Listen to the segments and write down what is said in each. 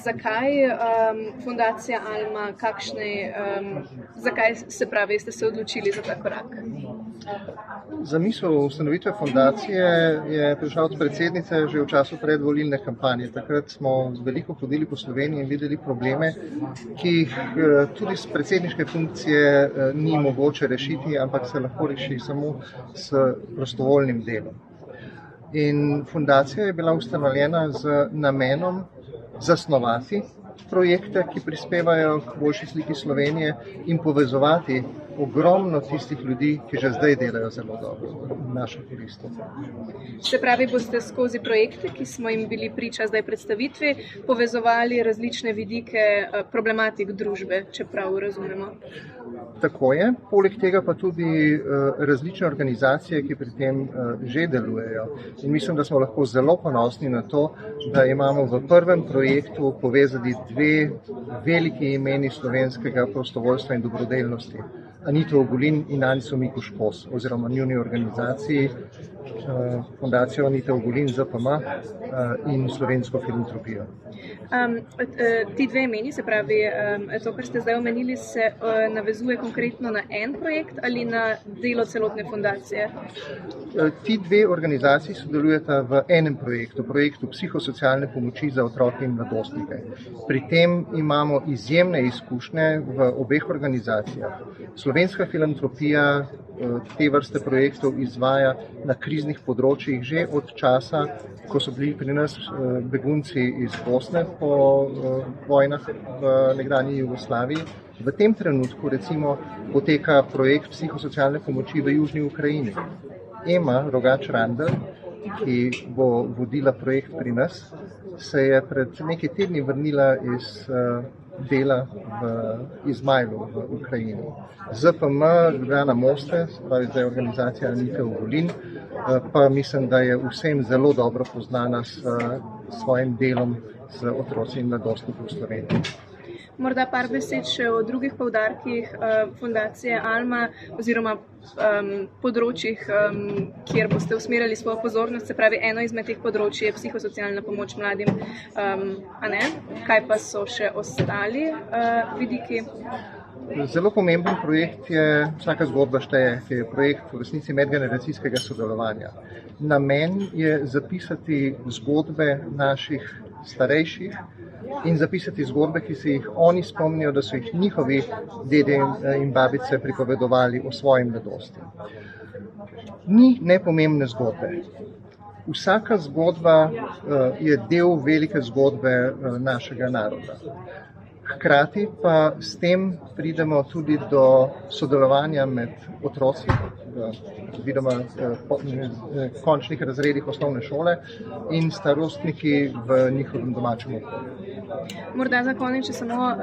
zakaj fundacija Alma, zakaj ste se odločili za ta korak? Zamisel ustanovitve fundacije je prišla od predsednice že v času predvolilne kampanje. Takrat smo veliko hodili po Sloveniji in videli probleme, ki jih tudi z predsedniške funkcije ni mogoče rešiti, ampak se lahko reši samo s prostovoljnim delom. In fundacija je bila ustanovljena z namenom zasnovati projekte, ki prispevajo k boljši sliki Slovenije in povezovati ogromno tistih ljudi, ki že zdaj delajo zelo dobro v našo korist. Se pravi, boste skozi projekte, ki smo jim bili priča zdaj predstavitvi, povezovali različne vidike problematik družbe, če prav razumemo? Tako je, poleg tega pa tudi različne organizacije, ki pri tem že delujejo. In mislim, da smo lahko zelo ponosni na to, da imamo v prvem projektu povezani dve veliki imeni slovenskega prostovoljstva in dobrodelnosti. Anito Ogulin in Anico Mikuš-Kos, oziroma njuni organizaciji, Fundacijo Anita Ogulin ZPM in Slovensko filantropijo. Ti dve imeni, se pravi, to, kar ste zdaj omenili, se navezuje konkretno na en projekt ali na delo celotne fundacije? Ti dve organizaciji sodelujeta v enem projektu psihosocialne pomoči za otroke in mladostnike. Pri tem imamo izjemne izkušnje v obeh organizacijah. Slovenska filantropija te vrste projektov izvaja na kriznih področjih že od časa, ko so bili pri nas begunci iz Bosne po vojnah v nekdanji Jugoslaviji. V tem trenutku recimo poteka projekt psihosocialne pomoči v Južni Ukrajini. Ema Rogač-Randl, ki bo vodila projekt pri nas, se je pred nekaj tedni vrnila iz dela v Izmajlu v Ukrajini. ZPM Ljubljana Moste, pravi zdaj organizacija Anite Ogulin, pa mislim, da je vsem zelo dobro poznana s svojim delom z otroci in mladostniki v Sloveniji. Morda par besed še o drugih poudarkih fundacije Alma oziroma področjih, kjer boste usmerjali svojo pozornost, se pravi, eno izmed teh področij je psihosocialna pomoč mladim, a ne? Kaj pa so še ostali vidiki? Zelo pomemben projekt je Vsaka zgodba šteje, ki je projekt v resnici medgeneracijskega sodelovanja. Namen je zapisati zgodbe naših starejših in zapisati zgodbe, ki se jih oni spomnijo, da so jih njihovi dede in babice pripovedovali o svoji mladosti. Ni nepomembne zgodbe. Vsaka zgodba je del velike zgodbe našega naroda. Hkrati pa s tem pridemo tudi do sodelovanja med otroci, vidoma končnih razredih osnovne šole in starostniki v njihovem domačem okolju. Morda za konec, če samo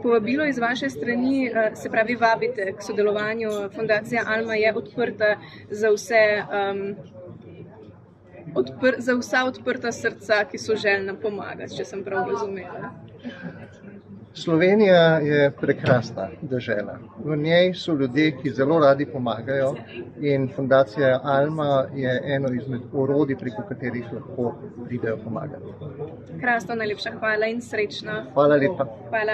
povabilo iz vaše strani, se pravi, vabite k sodelovanju. Fundacija Alma je odprta za vsa odprta srca, ki so željna pomagati, če sem prav razumela. Slovenija je prekrasna dežela. V njej so ljudje, ki zelo radi pomagajo, in fundacija Alma je eno izmed orodij, preko katerih lahko pridejo pomagati. Krasno, najlepša hvala in srečno. Hvala lepa. Hvala.